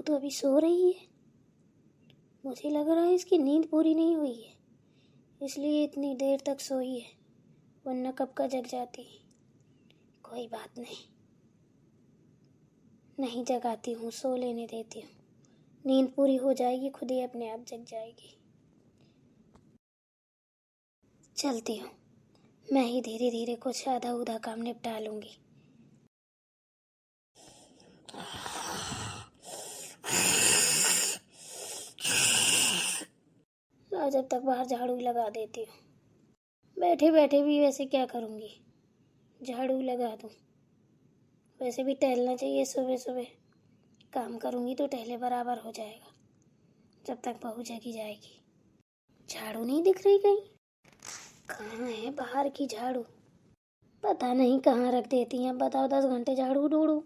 तो अभी सो रही है। मुझे लग रहा है इसकी नींद पूरी नहीं हुई है, इसलिए इतनी देर तक सोई है, वरना कब का जग जाती। कोई बात नहीं, नहीं जगाती हूँ, सो लेने देती हूँ। नींद पूरी हो जाएगी, खुद ही अपने आप जग जाएगी। चलती हूँ, मैं ही धीरे धीरे कुछ आधा उधा काम निपटा लूँगी। जब तक बाहर झाड़ू लगा देती हूँ। बैठे बैठे भी वैसे क्या करूँगी, झाड़ू लगा दूँ। वैसे भी टहलना चाहिए सुबह सुबह, काम करूँगी तो टहले बराबर हो जाएगा। जब तक बहू जगी जाएगी। झाड़ू नहीं दिख रही कहीं, कहाँ है बाहर की झाड़ू? पता नहीं कहाँ रख देती हैं। बताओ 10 घंटे झाड़ू ढूंढूं।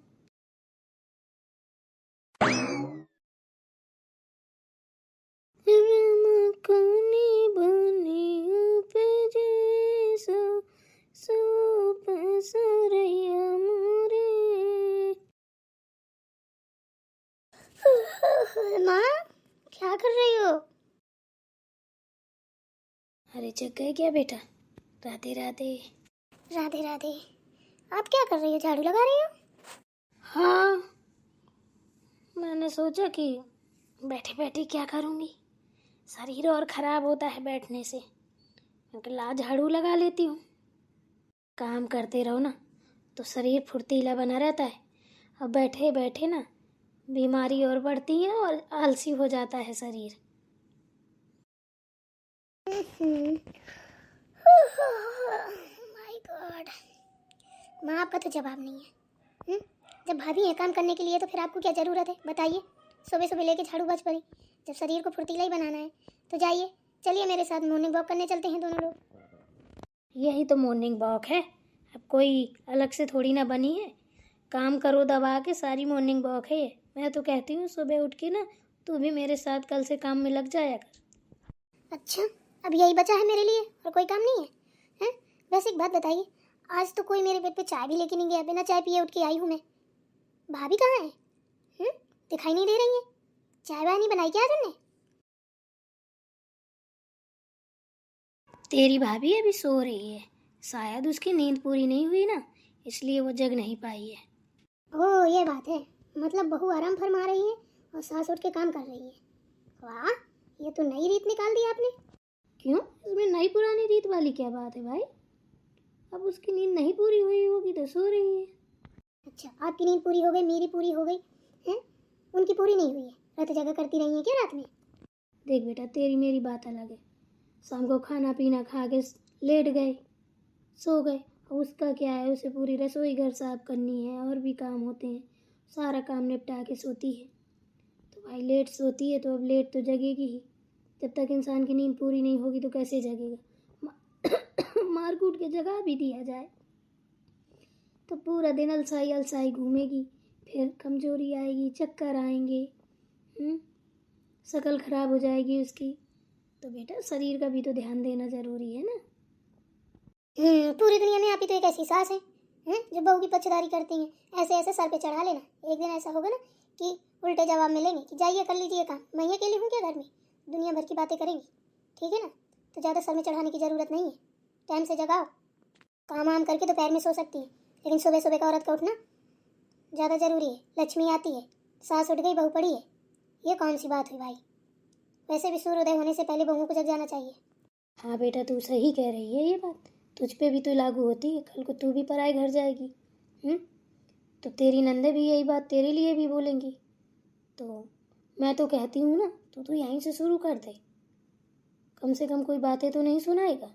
माँ, क्या कर रही हो? अरे जग गए क्या बेटा? राधे राधे। राधे राधे। आप क्या कर रही हो? झाड़ू लगा रही हो? हाँ, मैंने सोचा कि बैठे बैठे क्या करूँगी, शरीर और ख़राब होता है बैठने से, क्योंकि ला झाड़ू लगा लेती हूँ। काम करते रहो ना तो शरीर फुर्तीला बना रहता है, अब बैठे बैठे ना बीमारी और बढ़ती है और आलसी हो जाता है शरीर। माय गॉड, माँ आपका तो जवाब नहीं है। जब भाभी है काम करने के लिए तो फिर आपको क्या ज़रूरत है बताइए? सुबह सुबह लेके झाड़ू बज पड़ी। जब शरीर को फुर्तीला ही बनाना है तो जाइए, चलिए मेरे साथ मॉर्निंग वॉक करने चलते हैं दोनों लोग। यही तो मॉर्निंग वॉक है, अब कोई अलग से थोड़ी ना बनी है। काम करो दबा के, सारी मॉर्निंग वॉक है ये। मैं तो कहती हूँ सुबह उठ के ना तू भी मेरे साथ कल से काम में लग जाया कर। अच्छा, अब यही बचा है मेरे लिए और कोई काम नहीं है, हैं? वैसे एक बात बताइए, आज तो कोई मेरे बेड पे चाय भी लेके नहीं गया, बिना चाय पिए उठ के आई हूँ मैं। भाभी कहाँ है? दिखाई नहीं दे रही है। चाय वाय नहीं बनाई क्या तुमने? तेरी भाभी अभी सो रही है, शायद उसकी नींद पूरी नहीं हुई ना, इसलिए वो जग नहीं पाई है। ओह, ये बात है, मतलब बहू आराम फरमा रही है और सास उठ के काम कर रही है। वाह, ये तो नई रीत निकाल दी आपने। क्यों, इसमें नई पुरानी रीत वाली क्या बात है भाई? अब उसकी नींद नहीं पूरी हुई होगी तो सो रही है। अच्छा, आपकी नींद पूरी हो गई, मेरी पूरी हो गई है, उनकी पूरी नहीं हुई है। रात जगह करती रही है क्या रात में? देख बेटा, तेरी मेरी बात अलग है। शाम को खाना पीना खा के लेट गए, सो गए। उसका क्या है, उसे पूरी रसोई घर साफ करनी है और भी काम होते हैं, सारा काम निपटा के सोती है। तो भाई लेट सोती है तो अब लेट तो जगेगी ही। जब तक इंसान की नींद पूरी नहीं होगी तो कैसे जगेगा? मार कूट के जगा भी दिया जाए तो पूरा दिन अलसाई अलसाई घूमेगी, फिर कमजोरी आएगी, चक्कर आएंगे, शक्ल खराब हो जाएगी उसकी। तो बेटा शरीर का भी तो ध्यान देना जरूरी है ना। पूरी दुनिया में आप ही तो एक ऐसी सास है जो बहू की पक्षधारी करती हैं। ऐसे ऐसे सर पे चढ़ा लेना, एक दिन ऐसा होगा ना कि उल्टे जवाब मिलेंगे कि जाइए कर लीजिए काम, मैं ही अकेली हूँ क्या घर में, दुनिया भर की बातें करेंगी। ठीक है ना, तो ज़्यादा सर में चढ़ाने की ज़रूरत नहीं है। टाइम से जगाओ, काम वाम करके दोपहर में सो सकती है, लेकिन सुबह सुबह का औरत का उठना ज़्यादा ज़रूरी है। लक्ष्मी आती है, सास उठ गई बहू पड़ी है, ये कौन सी बात हुई भाई? वैसे भी सूर्योदय होने से पहले बहुओं को जग जाना चाहिए। हाँ बेटा, तू सही कह रही है, ये बात तुझ पे भी तो लागू होती है। कल को तू भी पराए घर जाएगी, तो तेरी नंदे भी यही बात तेरे लिए भी बोलेंगी। तो मैं तो कहती हूँ ना, तू यहीं से शुरू कर दे। कम से कम कोई बातें तो नहीं सुनाएगा,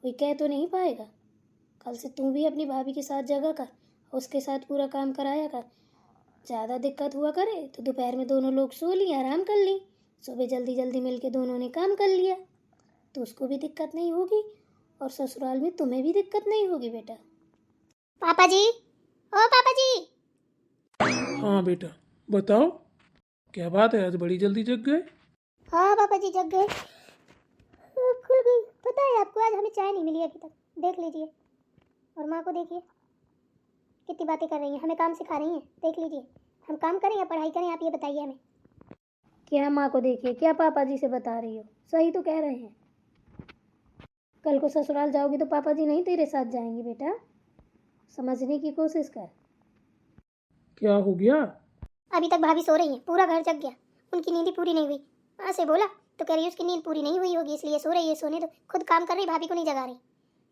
कोई कह तो नहीं पाएगा। कल से तू भी अपनी भाभी के साथ जगा कर, उसके साथ पूरा काम कराया कर। ज़्यादा दिक्कत हुआ करे तो दोपहर में दोनों लोग सो ली, आराम कर ली, सुबह जल्दी जल्दी मिलके दोनों ने काम कर लिया, तो उसको भी दिक्कत नहीं होगी और ससुराल में तुम्हें भी दिक्कत नहीं होगी बेटा। पापा जी, ओ पापा जी। हाँ बेटा, बताओ क्या बात है, आज बड़ी जल्दी जग गए? हाँ पापा जी, जग गए, खुल गई। पता है आपको, आज हमें चाय नहीं मिली अभी तक, देख लीजिए। और माँ को देखिए कितनी बातें कर रही हैं, हमें काम सिखा रही हैं। देख लीजिए, हम काम करें या पढ़ाई करें, आप ये बताइए हमें। क्या माँ को देखिए, क्या पापा जी से बता रही हो? सही तो कह रहे हैं। कल को ससुराल जाओगी तो पापा जी नहीं तेरे साथ जाएंगे बेटा, समझने की कोशिश कर। क्या हो गया? अभी तक भाभी सो रही है, पूरा घर जग गया, उनकी नींद पूरी नहीं हुई। माँ से बोला तो कह रही है उसकी नींद पूरी नहीं हुई होगी इसलिए सो रही है, सोने दो। खुद काम कर रही, भाभी को नहीं जगा रही।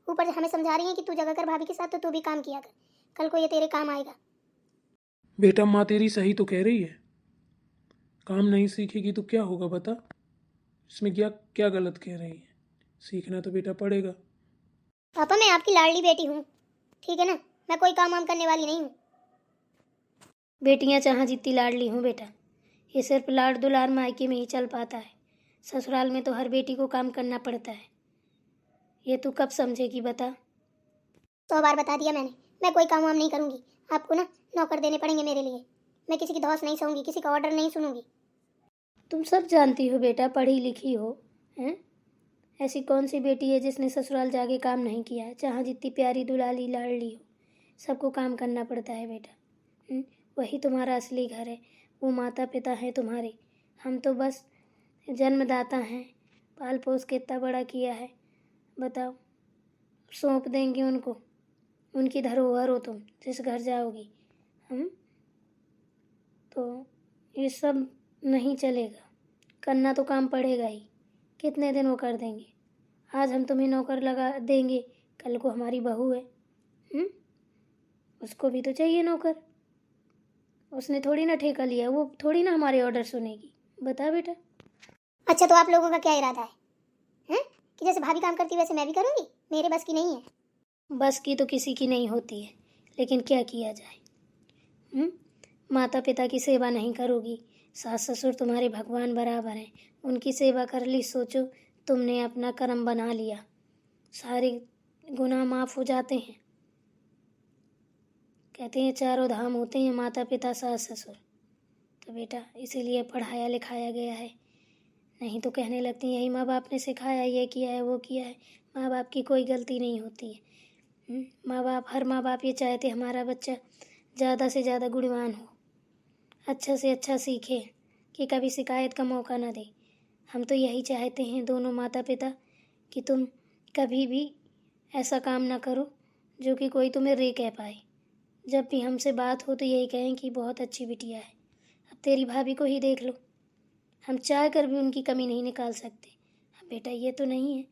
ऊपर से हमें समझा रही है कि तू जगा कर भाभी के साथ, तो तू भी काम किया कर, कल को ये तेरे काम आएगा। बेटा माँ तेरी सही तो कह रही है, काम नहीं सीखेगी तो क्या होगा बता। इसमें क्या क्या गलत कह रही है? सीखना तो बेटा पड़ेगा। पापा मैं आपकी लाडली बेटी हूँ, ठीक है ना, मैं कोई काम वाम करने वाली नहीं हूँ। बेटियाँ जहाँ जितनी लाडली हूँ बेटा, ये सिर्फ लाड दुलार मायके में ही चल पाता है, ससुराल में तो हर बेटी को काम करना पड़ता है। ये तू कब समझेगी बता? 100 बार बता दिया मैंने, मैं कोई काम वाम नहीं करूँगी। आपको ना नौकर देने पड़ेंगे मेरे लिए, मैं किसी की धौंस नहीं सहूँगी, किसी का ऑर्डर नहीं सुनूंगी। तुम सब जानती हो बेटा, पढ़ी लिखी हो, हैं? ऐसी कौन सी बेटी है जिसने ससुराल जाके काम नहीं किया है? जहाँ जितनी प्यारी दुलाली लाडली हो, सबको काम करना पड़ता है बेटा। वही तुम्हारा असली घर है, वो माता पिता हैं तुम्हारे। हम तो बस जन्मदाता हैं, पाल पोस के इतना बड़ा किया है, बताओ सौंप देंगे उनको? उनकी धरोहर हो तुम, जिस घर जाओगी। हम तो ये सब नहीं चलेगा, करना तो काम पड़ेगा ही। कितने दिन वो कर देंगे? आज हम तुम्हें नौकर लगा देंगे, कल को हमारी बहू है, उसको भी तो चाहिए नौकर। उसने थोड़ी ना ठेका लिया, वो थोड़ी ना हमारे ऑर्डर सुनेगी। बता बेटा। अच्छा तो आप लोगों का क्या इरादा है, हैं? कि जैसे भाभी काम करती वैसे मैं भी करूँगी? मेरे बस की नहीं है। बस की तो किसी की नहीं होती है, लेकिन क्या किया जाए। माता पिता की सेवा नहीं करोगी, सास ससुर तुम्हारे भगवान बराबर हैं, उनकी सेवा कर ली, सोचो तुमने अपना कर्म बना लिया, सारे गुनाह माफ़ हो जाते हैं। कहते हैं चारों धाम होते हैं, माता पिता सास ससुर। तो बेटा इसीलिए पढ़ाया लिखाया गया है, नहीं तो कहने लगती यही माँ बाप ने सिखाया, ये किया है वो किया है। माँ बाप की कोई गलती नहीं होती है। हर माँ बाप ये चाहते हमारा बच्चा ज़्यादा से ज़्यादा गुणवान हो, अच्छा से अच्छा सीखे, कि कभी शिकायत का मौका ना दे। हम तो यही चाहते हैं दोनों माता पिता कि तुम कभी भी ऐसा काम ना करो जो कि कोई तुम्हें रे कह पाए। जब भी हमसे बात हो तो यही कहें कि बहुत अच्छी बिटिया है। अब तेरी भाभी को ही देख लो, हम चाह कर भी उनकी कमी नहीं निकाल सकते। अब बेटा ये तो नहीं है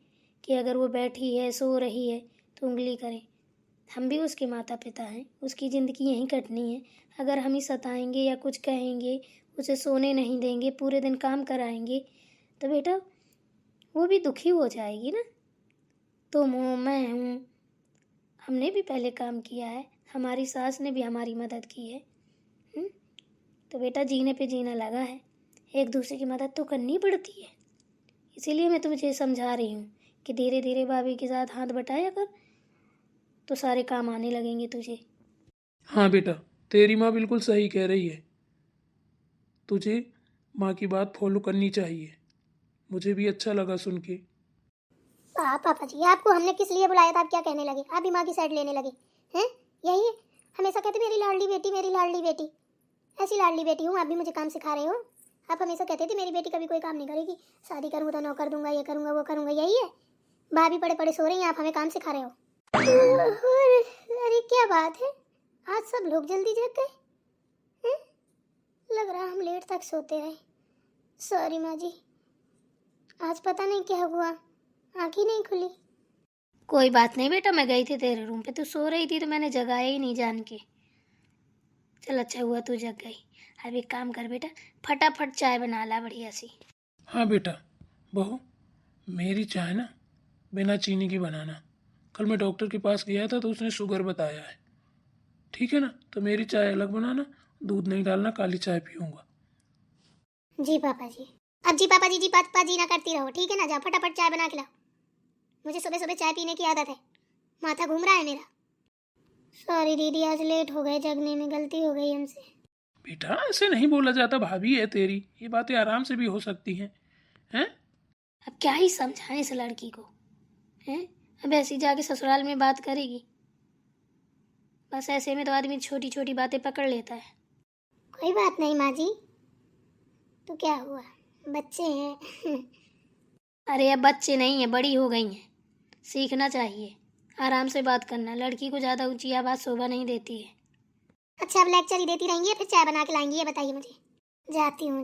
कि अगर वो बैठी है सो रही है तो उंगली करें। हम भी उसके माता पिता हैं, उसकी ज़िंदगी यहीं कटनी है। अगर हम ही सताएंगे या कुछ कहेंगे, उसे सोने नहीं देंगे, पूरे दिन काम कराएंगे, तो बेटा वो भी दुखी हो जाएगी ना। तुम हो, मैं हूँ, हमने भी पहले काम किया है, हमारी सास ने भी हमारी मदद की है। तो बेटा जीने पे जीना लगा है, एक दूसरे की मदद तो करनी पड़ती है। इसीलिए मैं तुझे समझा रही हूँ कि धीरे धीरे भाभी के साथ हाथ बटाया कर, तो सारे काम आने लगेंगे तुझे। हाँ बेटा, तेरी माँ बिल्कुल सही कह रही है, तुझे माँ की बात फॉलो करनी चाहिए। मुझे भी अच्छा लगा सुन के। पापा जी आपको हमने किस लिए बुलाया था? आप क्या कहने लगे? आप भी माँ की साइड लेने लगे हैं? यही है, हमेशा कहते मेरी लाडली बेटी, मेरी लाडली बेटी। ऐसी लाडली बेटी हूँ, आप भी मुझे काम सिखा रहे हो। आप हमेशा कहते थे मेरी बेटी कभी कोई काम नहीं करेगी, शादी करूँ तो नौकर दूंगा, ये करूँगा वो करूँगा। यही है, भाभी पड़े पड़े सो रही हैं, आप हमें काम सिखा रहे हो। अरे क्या बात है, आज सब लोग जल्दी जग गए हैं? लग रहा हम लेट तक सोते रहे। सॉरी माँ जी, आज पता नहीं क्या हुआ, आँख ही नहीं खुली। कोई बात नहीं बेटा, मैं गई थी तेरे रूम पे, तू सो रही थी तो मैंने जगाया ही नहीं जान के। चल अच्छा हुआ तू जग गई। अब एक काम कर बेटा, फटाफट चाय बना ला बढ़िया सी। हाँ बेटा, बहू मेरी चाय ना बिना चीनी की बनाना। कल मैं डॉक्टर के पास गया था तो उसने शुगर बताया है, ठीक है ना? तो मेरी चाय अलग बनाना, दूध नहीं डालना, काली चाय पीऊँगा। जी पापा जी। अब जी पापा जी पापा जी ना करती रहो, ठीक है ना? जाओ फटाफट चाय बना के लाओ, मुझे सुबह सुबह चाय पीने की आदत है, माथा घूम रहा है मेरा। सॉरी दीदी, आज लेट हो गए जगने में, गलती हो गई हमसे। बेटा ऐसे नहीं बोला जाता, भाभी है तेरी, ये बातें आराम से भी हो सकती हैं। हैं? अब क्या ही समझाएं इस लड़की को, हैं? अब ऐसी जाके ससुराल में बात करेगी, बस ऐसे में तो आदमी छोटी छोटी बातें पकड़ लेता है। कोई बात नहीं माँ जी, तो क्या हुआ, बच्चे हैं। अरे अब बच्चे नहीं है, बड़ी हो गई हैं, सीखना चाहिए, आराम से बात करना। लड़की को ज़्यादा ऊंची आवाज़ शोभा नहीं देती है। अच्छा अब लेक्चर ही देती रहेंगी या फिर चाय बना के लाएंगी, ये बताइए मुझे। जाती हूँ।